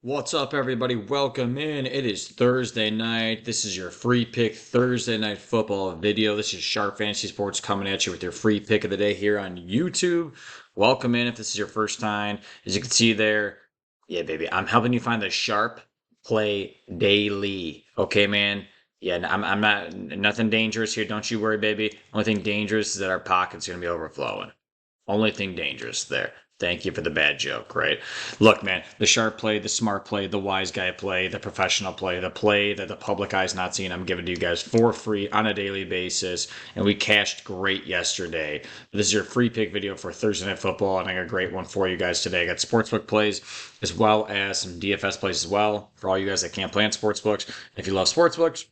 What's up, everybody? Welcome in. It is Thursday night. This is your free pick Thursday night football video. This is Sharp Fantasy Sports coming at you with your free pick of the day here on YouTube. Welcome in if this is your first time. As you can see there, yeah, baby, I'm helping you find the sharp play daily. Okay, man? Yeah, I'm not nothing dangerous here. Don't you worry, baby. Only thing dangerous is that our pocket's going to be overflowing. Only thing dangerous there. Thank you for the bad joke, right? Look, man, the sharp play, the smart play, the wise guy play, the professional play, the play that the public eye's not seeing, I'm giving to you guys for free on a daily basis. And we cashed great yesterday. This is your free pick video for Thursday Night Football, and I got a great one for you guys today. I got sportsbook plays as well as some DFS plays as well for all you guys that can't play on sportsbooks. If you love sportsbooks,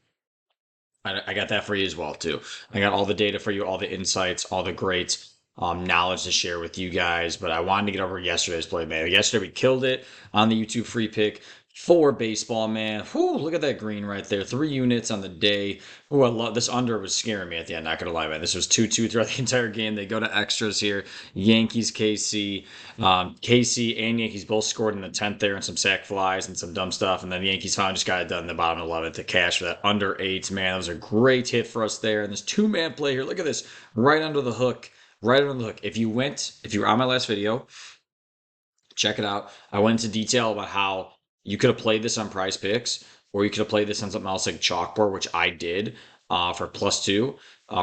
I got that for you as well too. I got all the data for you, all the insights, all the great knowledge to share with you guys. But I wanted to get over yesterday's play, man. Yesterday we killed it on the YouTube free pick for baseball, man. Whew, look at that green right there. 3 units on the day. Ooh, I love this. Under was scaring me at the end. Not gonna lie, man. This was 2-2 throughout the entire game. They go to extras here. Yankees, KC. KC and Yankees both scored in the 10th there and some sack flies and some dumb stuff. And then the Yankees finally just got it done in the bottom 11th to cash for that under 8. Man, that was a great hit for us there. And this two-man play here. Look at this. Right under the hook. Right under the hook. If you were on my last video, check it out. I went into detail about how you could have played this on Prize Picks, or you could have played this on something else like Chalkboard, which I did for +2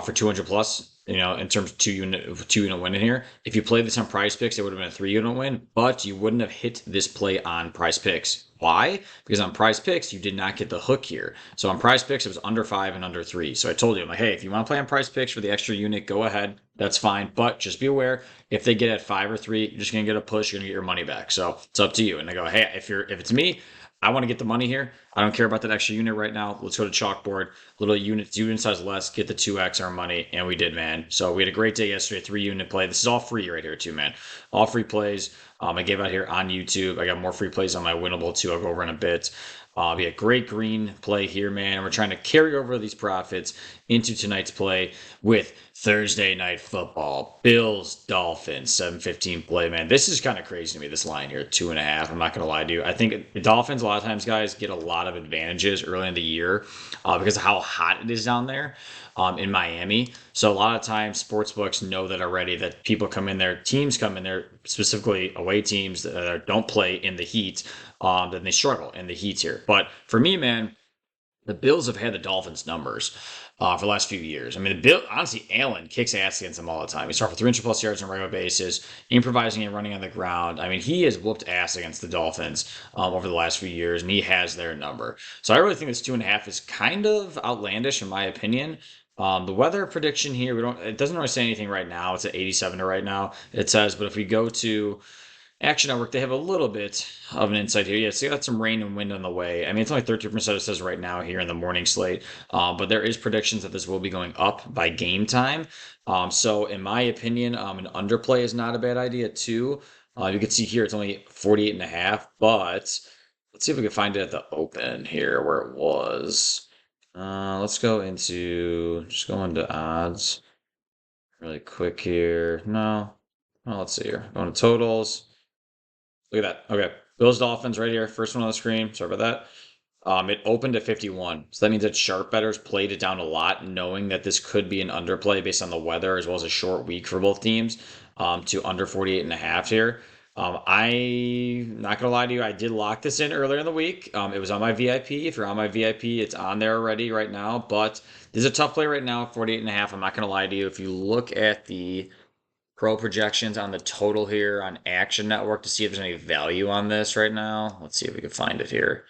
for 200 plus. You know, in terms of two unit win in here. If you played this on Prize Picks, it would have been a 3 unit win, but you wouldn't have hit this play on Prize Picks. Why? Because on Prize Picks, you did not get the hook here. So on Prize Picks, it was under 5 and under 3. So I told you, I'm like, hey, if you want to play on Prize Picks for the extra unit, go ahead. That's fine. But just be aware, if they get at 5 or 3, you're just gonna get a push. You're gonna get your money back. So it's up to you. And I go, hey, if it's me, I want to get the money here. I don't care about that extra unit right now. Let's go to Chalkboard. Little unit size less, get the 2x our money, and we did, man. So we had a great day yesterday, 3 unit play. This is all free right here too, man. All free plays. I gave out here on YouTube. I got more free plays on my Winible too. I'll go over in a bit. We had great green play here, man. And we're trying to carry over these profits into tonight's play with Thursday night football. Bills, Dolphins, 7:15 play, man. This is kind of crazy to me, this line here, 2.5. I'm not going to lie to you. I think the Dolphins, a lot of times, guys, get a lot of advantages early in the year because of how hot it is down there in Miami. So a lot of times, sports books know that already, that people come in there, teams come in there, specifically away teams that don't play in the heat, then they struggle in the heat here. But for me, man, the Bills have had the Dolphins' numbers for the last few years. I mean, the Bill, honestly, Allen kicks ass against them all the time. He's throwing for 300 plus yards on a regular basis, improvising and running on the ground. I mean, he has whooped ass against the Dolphins over the last few years, and he has their number. So I really think this 2.5 is kind of outlandish, in my opinion. The weather prediction here, it doesn't really say anything right now. It's at 87 right now. It says, but if we go to Action Network, they have a little bit of an insight here. Yes, they got some rain and wind on the way. I mean, it's only 13% it says right now here in the morning slate, but there is predictions that this will be going up by game time. So in my opinion, an underplay is not a bad idea too. You can see here it's only 48.5, but let's see if we can find it at the open here where it was. Let's just go into odds really quick here. No, well, let's see here. Going to totals. Look at that. Okay. Bills Dolphins right here. First one on the screen. Sorry about that. It opened at 51. So that means that sharp bettors played it down a lot, knowing that this could be an underplay based on the weather as well as a short week for both teams to under 48.5 here. I'm not gonna lie to you, I did lock this in earlier in the week. It was on my VIP. If you're on my VIP, it's on there already right now. But this is a tough play right now, 48.5. I'm not gonna lie to you. If you look at the pro projections on the total here on Action Network to see if there's any value on this right now. Let's see if we can find it here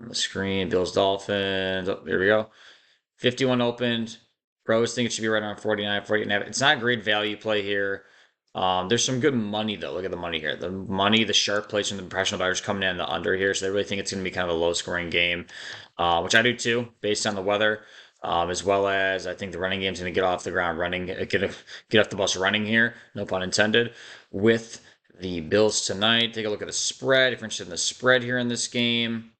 on the screen. Bills Dolphins. Oh, here we go. 51 opened. Pros think it should be right around 49, 48.5. It's not a great value play here. There's some good money though. Look at the money here. The money, the sharp plays from the professional buyers coming in the under here. So they really think it's going to be kind of a low scoring game, which I do too, based on the weather. As well as I think the running game's going to get off the ground running, get off the bus running here, no pun intended, with the Bills tonight. Take a look at the spread. If you're interested in the spread here in this game,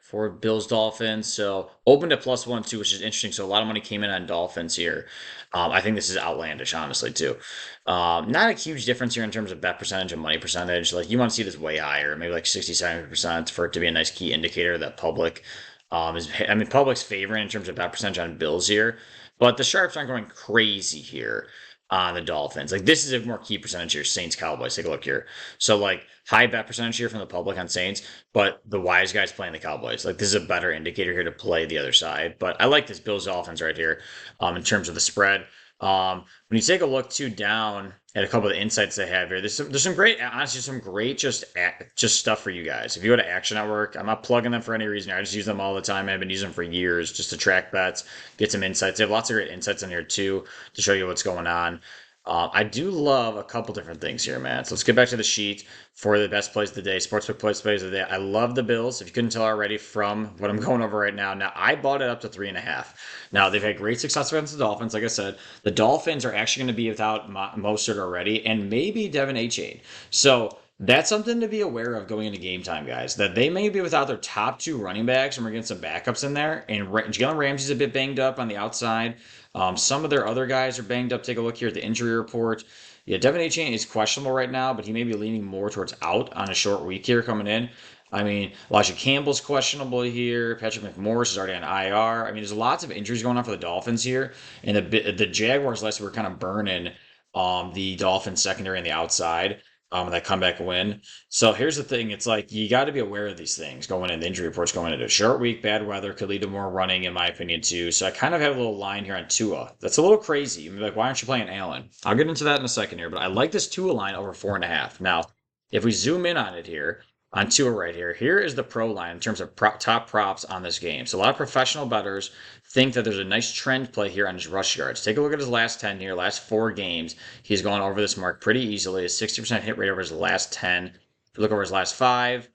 for Bills Dolphins. So opened at +1 too, which is interesting. So a lot of money came in on Dolphins here. I think this is outlandish, honestly, too. Not a huge difference here in terms of bet percentage and money percentage. Like you want to see this way higher, maybe like 60-70% for it to be a nice key indicator that public is. I mean, public's favoring in terms of bet percentage on Bills here, but the sharps aren't going crazy here on the Dolphins. Like this is a more key percentage here. Saints Cowboys. Take a look here. So like high bet percentage here from the public on Saints, but the wise guys playing the Cowboys. Like this is a better indicator here to play the other side. But I like this Bills Dolphins right here in terms of the spread. When you take a look too down at a couple of the insights they have here, there's some great, honestly, some great just stuff for you guys. If you go to Action Network, I'm not plugging them for any reason. I just use them all the time. I've been using them for years just to track bets, get some insights. They have lots of great insights in here too to show you what's going on. I do love a couple different things here, man. So let's get back to the sheet for the best plays of the day, Sportsbook plays of the day. I love the Bills. If you couldn't tell already from what I'm going over right now. Now, I bought it up to 3.5. Now, they've had great success against the Dolphins. Like I said, the Dolphins are actually going to be without Mostert already and maybe Devin Achane. So that's something to be aware of going into game time, guys. That they may be without their top two running backs, and we're getting some backups in there. And Jalen Ramsey's a bit banged up on the outside. Some of their other guys are banged up. Take a look here at the injury report. Yeah, Devin Achane is questionable right now, but he may be leaning more towards out on a short week here coming in. I mean, Elijah Campbell's questionable here. Patrick McMorris is already on IR. I mean, there's lots of injuries going on for the Dolphins here. And the Jaguars last week were kind of burning the Dolphins secondary on the outside that comeback win. So here's the thing. It's like you got to be aware of these things going in. The injury reports going into a short week. Bad weather could lead to more running, in my opinion, too. So I kind of have a little line here on Tua. That's a little crazy. You'd be like, why aren't you playing Allen? I'll get into that in a second here, but I like this Tua line over 4.5. Now, if we zoom in on it here, on Tua right here. Here is the pro line in terms of top props on this game. So a lot of professional bettors think that there's a nice trend play here on his rush yards. Take a look at his last 10 here, last 4 games. He's gone over this mark pretty easily. A 60% hit rate over his last 10. If you look over his last 5,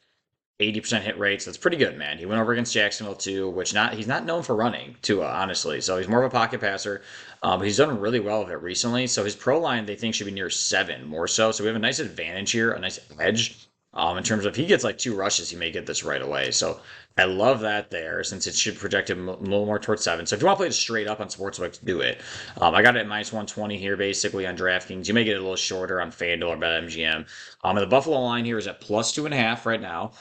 80% hit rates. That's pretty good, man. He went over against Jacksonville too, which he's not known for running, Tua, honestly. So he's more of a pocket passer, but he's done really well with it recently. So his pro line they think should be near 7 more so. So we have a nice advantage here, a nice edge. In terms of if he gets like 2 rushes, he may get this right away. So I love that there since it should project him a little more towards 7. So if you want to play it straight up on Sportsbook, do it. I got it at -120 here basically on DraftKings. You may get it a little shorter on FanDuel or BetMGM. And the Buffalo line here is at +2.5 right now.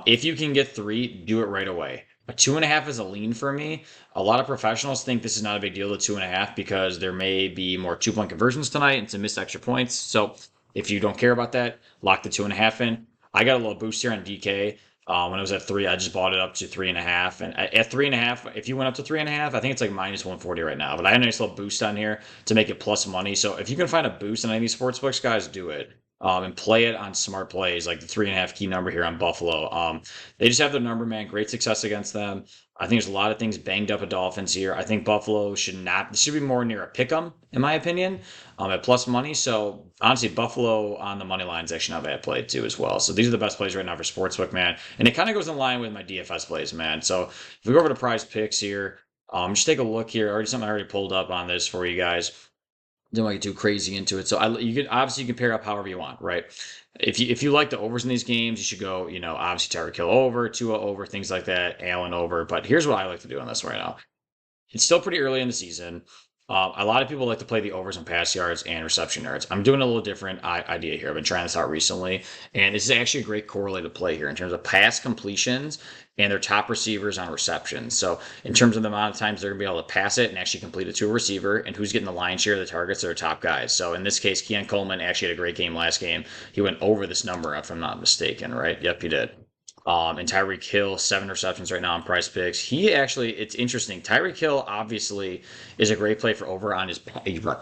If you can get 3, do it right away. A 2.5 is a lean for me. A lot of professionals think this is not a big deal, the 2.5, because there may be more 2-point conversions tonight and some missed extra points. So if you don't care about that, lock the 2.5 in. I got a little boost here on DK. When I was at 3, I just bought it up to 3.5. And at 3.5, if you went up to 3.5, I think it's like -140 right now. But I had a nice little boost on here to make it plus money. So if you can find a boost on any of these sports books, guys, do it. And play it on smart plays, like the 3.5 key number here on Buffalo. They just have their number, man. Great success against them. I think there's a lot of things banged up at Dolphins here. I think Buffalo should be more near a pick 'em, in my opinion, at plus money. So honestly, Buffalo on the money line is actually not bad play too as well. So these are the best plays right now for Sportsbook, man. And it kind of goes in line with my DFS plays, man. So if we go over to Prizepicks here, just take a look here. Something I already pulled up on this for you guys. Don't want to get too crazy into it. So you can obviously you can pair up however you want, right? If you like the overs in these games, you should go, obviously Tyreek Hill over, Tua over, things like that, Allen over. But here's what I like to do on this right now. It's still pretty early in the season. A lot of people like to play the overs on pass yards and reception yards. I'm doing a little different idea here. I've been trying this out recently, and this is actually a great correlated play here in terms of pass completions and their top receivers on receptions. So in terms of the amount of times they're going to be able to pass it and actually complete it to a receiver, and who's getting the lion's share of the targets, are top guys. So in this case, Keon Coleman actually had a great game last game. He went over this number, if I'm not mistaken, right? Yep, he did. And Tyreek Hill, 7 receptions right now on Prizepicks. It's interesting. Tyreek Hill obviously is a great play for over on his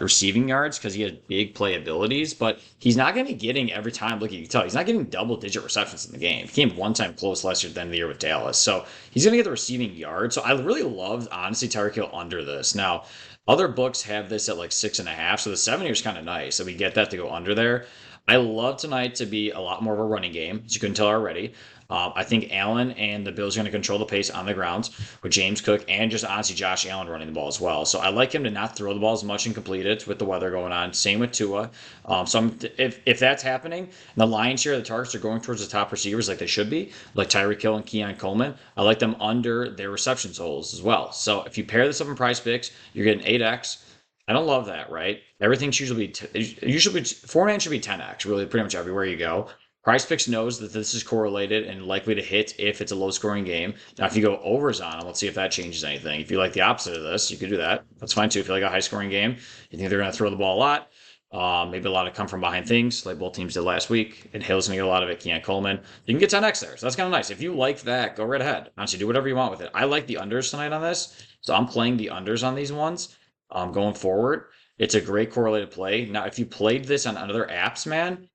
receiving yards because he has big play abilities, but he's not going to be getting every time. Look, you can tell he's not getting double-digit receptions in the game. He came one time close last year at the end of the year with Dallas. So he's going to get the receiving yards. So I really loved, honestly, Tyreek Hill under this. Now, other books have this at like 6.5, so the 7 here is kind of nice. So we get that to go under there. I love tonight to be a lot more of a running game, as you can tell already. I think Allen and the Bills are going to control the pace on the ground with James Cook and just honestly Josh Allen running the ball as well. So I like him to not throw the ball as much and complete it with the weather going on. Same with Tua. If that's happening, and the lion's share of the targets are going towards the top receivers like they should be, like Tyreek Hill and Keon Coleman, I like them under their reception totals as well. So if you pair this up in Prize Picks, you're getting 8x. I don't love that, right? Everything should usually usually 4-man should be 10x, really, pretty much everywhere you go. Price Picks knows that this is correlated and likely to hit if it's a low scoring game. Now, if you go overs on them, let's see if that changes anything. If you like the opposite of this, you could do that. That's fine too. If you like a high scoring game, you think they're going to throw the ball a lot, maybe a lot of come from behind things like both teams did last week, and Hill's going to get a lot of it. Keon Coleman, you can get 10x there, so that's kind of nice. If you like that, go right ahead. Honestly, do whatever you want with it. I like the unders tonight on this, so I'm playing the unders on these ones going forward. It's a great correlated play. Now, if you played this on other apps, man,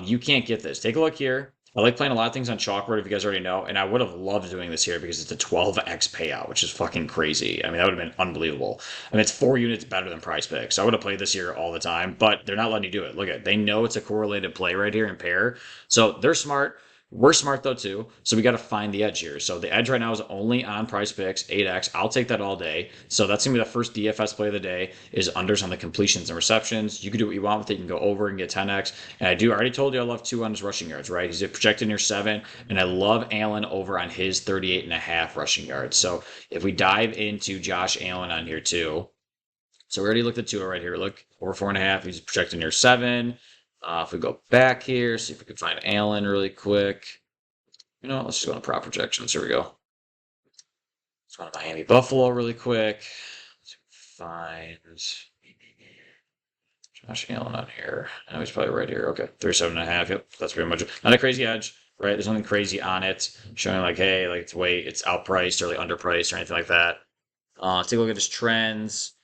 you can't get this. Take a look here. I like playing a lot of things on Chalkboard, if you guys already know, and I would have loved doing this here because it's a 12x payout, which is fucking crazy. I mean, that would have been unbelievable. I mean, it's 4 units better than Prize Picks. So I would have played this here all the time, but they're not letting you do it. Look at it. They know it's a correlated play right here in pair. So they're smart. We're smart though too, so we got to find the edge here. So the edge right now is only on Prize Picks, 8x. I'll take that all day. So that's gonna be the first DFS play of the day is unders on the completions and receptions. You can do what you want with it. You can go over and get 10x. And I already told you I love 2 on his rushing yards, right? He's projected near 7, and I love Allen over on his 38.5 rushing yards. So if we dive into Josh Allen on here too, so we already looked at 2 right here. Look, over 4.5. He's projected near 7. If we go back here, see if we can find Allen really quick. You know what? Let's just go to prop projections. Here we go. Let's go to Miami Buffalo really quick. Let's find Josh Allen on here. I know he's probably right here. Okay, 37.5. Yep, that's pretty much it. Not a crazy edge, right? There's nothing crazy on it showing like, hey, like it's outpriced or like underpriced or anything like that. Take a look at his trends.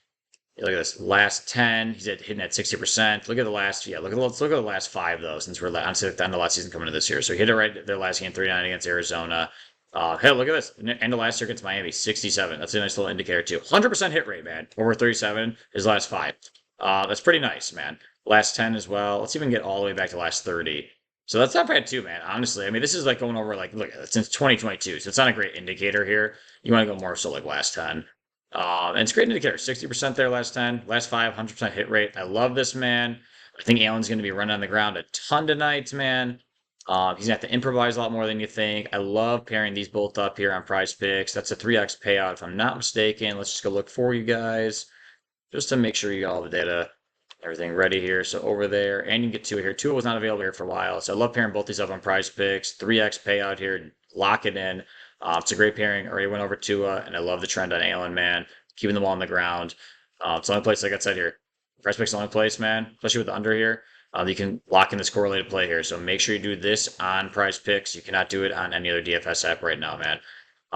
Look at this last 10. He's hitting at 60%. Look at the last, let's look at the last 5 though, since we're on the end of last season coming into this year. So he hit it right their last game, 39 against Arizona. Hey, look at this. End of last year against Miami, 67. That's a nice little indicator too. 100% hit rate, man. Over 37 his last 5. That's pretty nice, man. Last 10 as well. Let's even get all the way back to last 30. So that's not bad too, man. Honestly, I mean, this is like going over like look since 2022. So it's not a great indicator here. You want to go more so like last 10. And it's a great indicator. 60% there last 10. Last 5, 100% hit rate. I love this, man. I think Allen's going to be running on the ground a ton tonight, man. He's going to have to improvise a lot more than you think. I love pairing these both up here on Prize Picks. That's a 3x payout if I'm not mistaken. Let's just go look for you guys just to make sure you got all the data, everything ready here. So over there, and you can get Tua here. Tua was not available here for a while. So I love pairing both these up on Prize Picks. 3x payout here. Lock it in. It's a great pairing. Already went over Tua, and I love the trend on Allen, man. Keeping the ball on the ground. It's the only place, like I said here. Price Pick's the only place, man, especially with the under here. You can lock in this correlated play here. So make sure you do this on Prize Picks. You cannot do it on any other DFS app right now, man.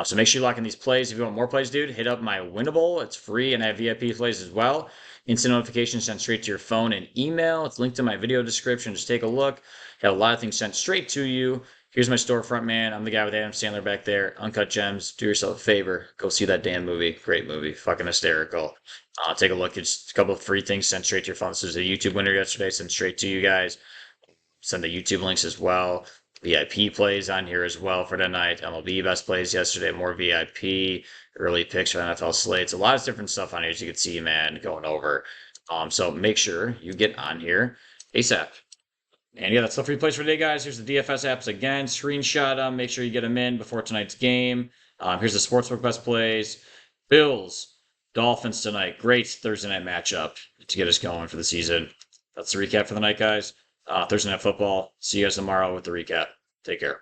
So make sure you lock in these plays. If you want more plays, dude, hit up my Winible. It's free, and I have VIP plays as well. Instant notifications sent straight to your phone and email. It's linked in my video description. Just take a look. Have a lot of things sent straight to you. Here's my storefront, man. I'm the guy with Adam Sandler back there. Uncut Gems. Do yourself a favor. Go see that damn movie. Great movie. Fucking hysterical. Take a look. It's a couple of free things sent straight to your phone. This was a YouTube winner yesterday. Sent straight to you guys. Send the YouTube links as well. VIP plays on here as well for tonight. MLB best plays yesterday. More VIP. Early picks for NFL slates. A lot of different stuff on here as you can see, man, going over. So make sure you get on here ASAP. And yeah, that's the free plays for today, guys. Here's the DFS apps again. Screenshot them. Make sure you get them in before tonight's game. Here's the Sportsbook best plays. Bills, Dolphins tonight. Great Thursday night matchup to get us going for the season. That's the recap for the night, guys. Thursday night football. See you guys tomorrow with the recap. Take care.